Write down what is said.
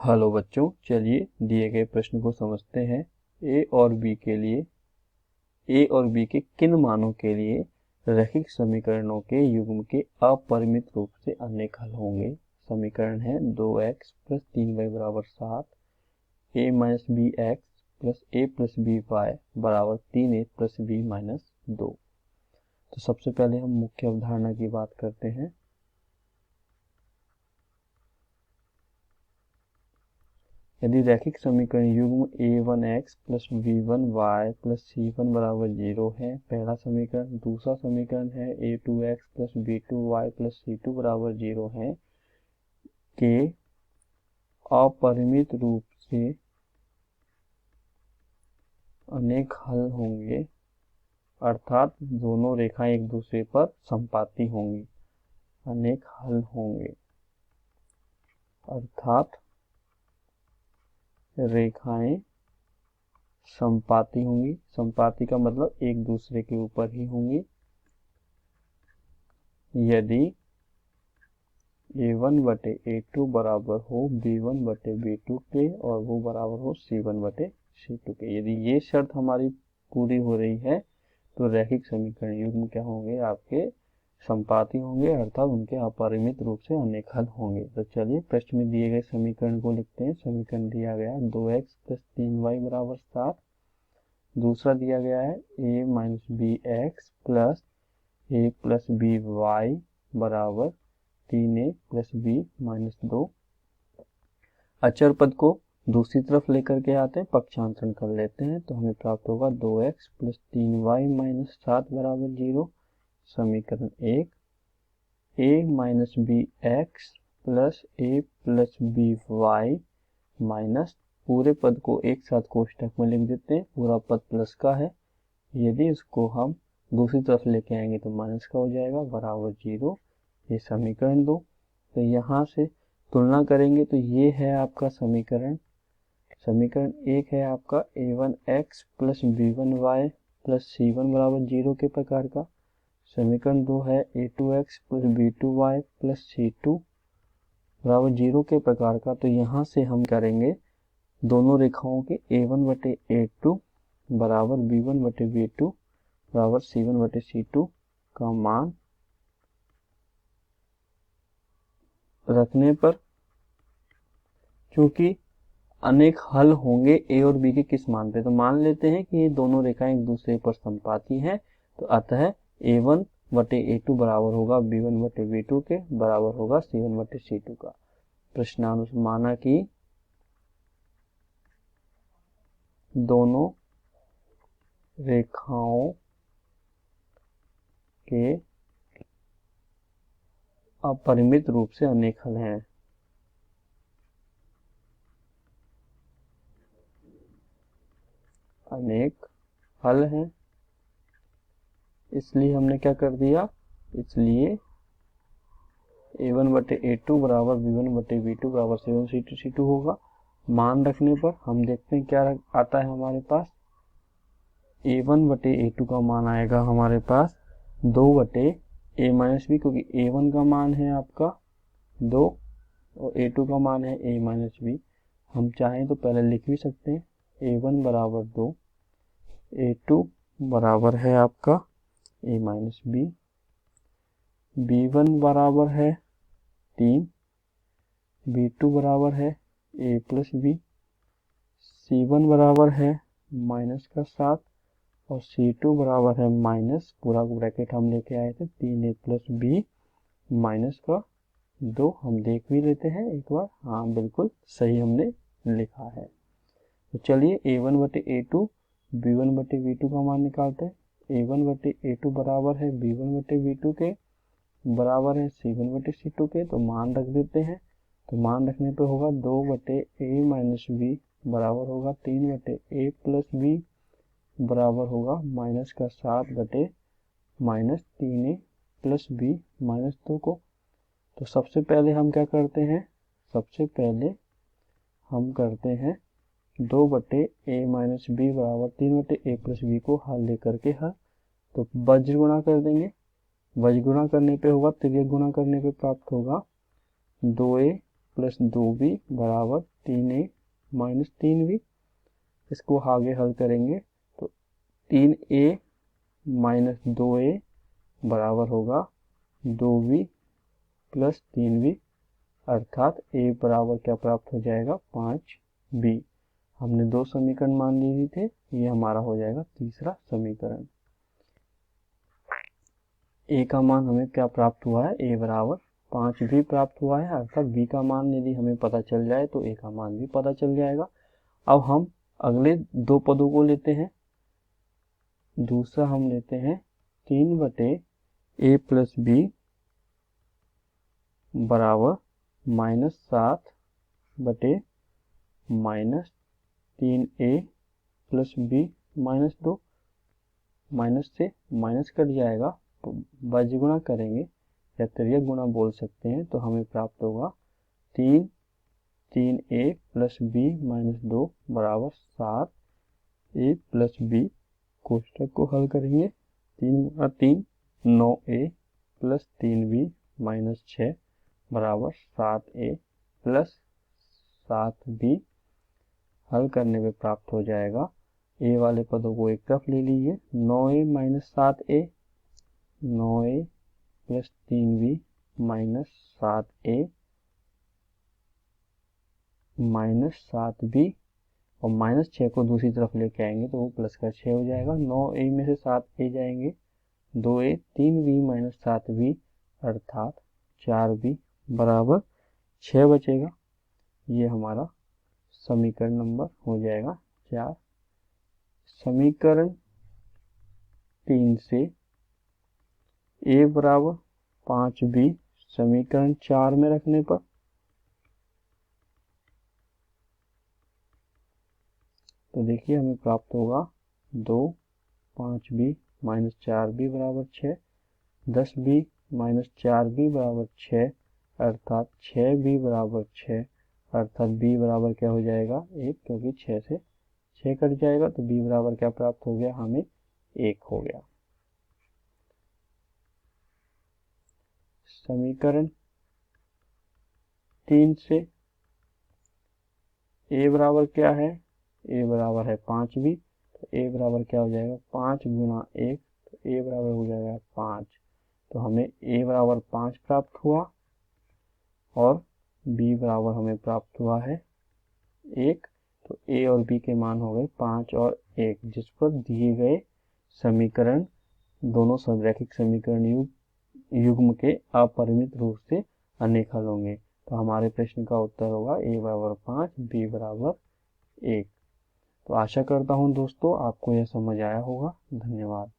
Hello बच्चों, चलिए दिए गए प्रश्न को समझते हैं। ए और बी के किन मानों के लिए रैखिक समीकरणों के युग्म के अपरिमित रूप से अनेक हल होंगे। समीकरण है 2x प्लस 3y बराबर 7, a minus b x plus a plus b y बराबर 3a प्लस b माइनस 2। तो सबसे पहले हम मुख्य अवधारणा की बात करते हैं। यदि रैखिक समीकरण युग्म a1x plus b1y plus c1 बराबर 0 है, पहला समीकरण। दूसरा समीकरण है a2x plus b2y plus c2 बराबर 0 है के अपरिमित रूप से अनेक हल होंगे, अर्थात दोनों रेखाएं एक दूसरे पर संपाती होंगी। अनेक हल होंगे अर्थात रेखाएं संपाती होंगी। संपाती का मतलब एक दूसरे के ऊपर ही होंगी। यदि a1 बटे a2 बराबर हो b1 बटे b2 के और वो बराबर हो c1 बटे c2 के। यदि ये शर्त हमारी पूरी हो रही है तो रैखिक समीकरण युग्म क्या होंगे, आपके संपाती होंगे, अर्थात उनके अपरिमित रूप से अनेक हल होंगे। तो चलिए प्रश्न में दिए गए समीकरण को लिखते हैं। समीकरण दिया गया है 2x प्लस 3y बराबर 7। दूसरा दिया गया है a minus b x plus a plus b y बराबर 3a प्लस b माइनस 2। अचर पद को दूसरी तरफ लेकर के आते हैं, पक्षांतरण कर लेते हैं तो हमें प्राप्त होगा 2x प्लस 3y माइनस 7 बराबर 0। समीकरण 1 a minus b x plus a plus b y minus, पूरे पद को एक साथ कोष्ठक में लिख देते हैं, पूरा पद प्लस का है। यदि इसको हम दूसरी तरफ लेके आएंगे तो माइनस का हो जाएगा, बराबर 0। ये समीकरण 2। तो यहाँ से तुलना करेंगे तो ये है आपका समीकरण। समीकरण 1 है आपका a1x plus b1y plus c1 बराबर 0 के प्रकार का। समीकरण 2 है a2x plus b2y plus c2 बराबर 0 के प्रकार का। तो यहाँ से हम करेंगे दोनों रेखाओं के a1 बटे a2 बराबर b1 बटे b2 बराबर c1 बटे c2 का मान रखने पर, चूंकि अनेक हल होंगे a और b के किस मान पे, तो मान लेते हैं कि ये दोनों रेखाएं एक दूसरे पर संपाती हैं, तो अतः a1 बटे a2 बराबर होगा b1 बटे b2 के, बराबर होगा c1 बटे c2 का। प्रश्नानुसार माना कि दोनों रेखाओं के अपरिमित रूप से अनेक हल हैं। अनेक हल हैं, इसलिए हमने क्या कर दिया, इसलिए a1 बटे a2 बराबर b1 बटे b2 बराबर c1 c2 होगा। मान रखने पर हम देखते हैं क्या आता है हमारे पास। a1 बटे a2 का मान आएगा हमारे पास 2 बटे a माइनस बी, क्योंकि a1 का मान है आपका 2 और a2 का मान है a माइनस बी। हम चाहें तो पहले लिख भी सकते हैं, a1 बराबर 2, a2 बराबर है आपका a माइनस बी, b1 बराबर है 3, b2 बराबर है a प्लस बी, c1 बराबर है माइनस का 7 और c2 बराबर है माइनस, पूरा ब्रैकेट हम लेके आए थे 3a प्लस बी माइनस का 2। हम देख भी लेते हैं एक बार, हाँ बिल्कुल सही हमने लिखा है। तो चलिए a1 बटे a2 b1 बटे b2 का मान निकालते हैं। a1 बटे a2 बराबर है b1 बटे b2 के, बराबर है c1 बटे c2 के। तो मान रख देते हैं, तो मान रखने पे होगा 2 बटे a माइनस बी बराबर होगा 3 बटे a प्लस बी बराबर होगा माइनस का 7 बटे minus 3a plus B minus 2 को। तो सबसे पहले हम क्या करते हैं, सबसे पहले हम करते हैं 2 बटे a माइनस बी बराबर 3 बटे a प्लस बी को हल लेकर के हल, तो वज्र गुणा कर देंगे। वज्र गुणा करने पे होगा, तिर्यक गुणा करने पे प्राप्त होगा 2a प्लस 2b बराबर 3a माइनस 3b। इसको आगे हल करेंगे तो 3a माइनस 2a बराबर होगा 2b प्लस 3b, अर्थात a बराबर क्या प्राप्त हो जाएगा 5b। हमने 2 समीकरण मान लिए थे, ये हमारा हो जाएगा तीसरा समीकरण। a का मान हमें क्या प्राप्त हुआ है, a बराबर 5b प्राप्त हुआ है, अर्थात b का मान यदि हमें पता चल जाए तो a का मान भी पता चल जाएगा। अब हम अगले 2 पदों को लेते हैं। दूसरा हम लेते हैं 3 बटे a प्लस b बराबर -7 बटे minus 3a plus b minus 2। Minus से माइनस कट जाएगा, बजगुणा करेंगे या तिर्यक गुणा बोल सकते हैं, तो हमें प्राप्त होगा 3a प्लस b माइनस 2 बराबर 7a प्लस b। कोष्टक को हल करेंगे, 3 गुणा 3 9a प्लस 3b माइनस 6 बराबर 7a प्लस 7b। हल करने में प्राप्त हो जाएगा, a वाले पदों को एक तरफ ले लीजिए, 9a minus 7a, 9a plus 3b minus 7a minus 7b, और माइनस 6 को दूसरी तरफ लेके आएंगे तो वो प्लस का 6 हो जाएगा। 9a में से 7a जाएंगे, 2a 3b माइनस 7b अर्थात 4b बराबर 6 बचेगा। ये हमारा समीकरण नंबर हो जाएगा 4। समीकरण 3 से a बराबर 5b समीकरण 4 में रखने पर तो देखिए हमें प्राप्त होगा 2 5b माइनस 4b बराबर 6, 10b माइनस 4b बराबर 6 अर्थात 6b बराबर 6, अर्थात b बराबर क्या हो जाएगा 1, क्योंकि 6 से 6 कट जाएगा तो b बराबर क्या प्राप्त हो गया हमें 1 हो गया। समीकरण 3 से a बराबर क्या है, a बराबर है 5b, तो a बराबर क्या हो जाएगा 5 गुणा 1, तो a बराबर हो जाएगा 5, तो हमें a बराबर 5 प्राप्त हुआ और b बराबर हमें प्राप्त हुआ है 1, तो a और b के मान हो गए 5 और 1, जिस पर दिए गए समीकरण दोनों रैखिक समीकरण युग्म के अपरिमित रूप से अनेक हल होंगे। तो हमारे प्रश्न का उत्तर होगा a बराबर 5 b बराबर 1। तो आशा करता हूं दोस्तों आपको यह समझ आया होगा। धन्यवाद।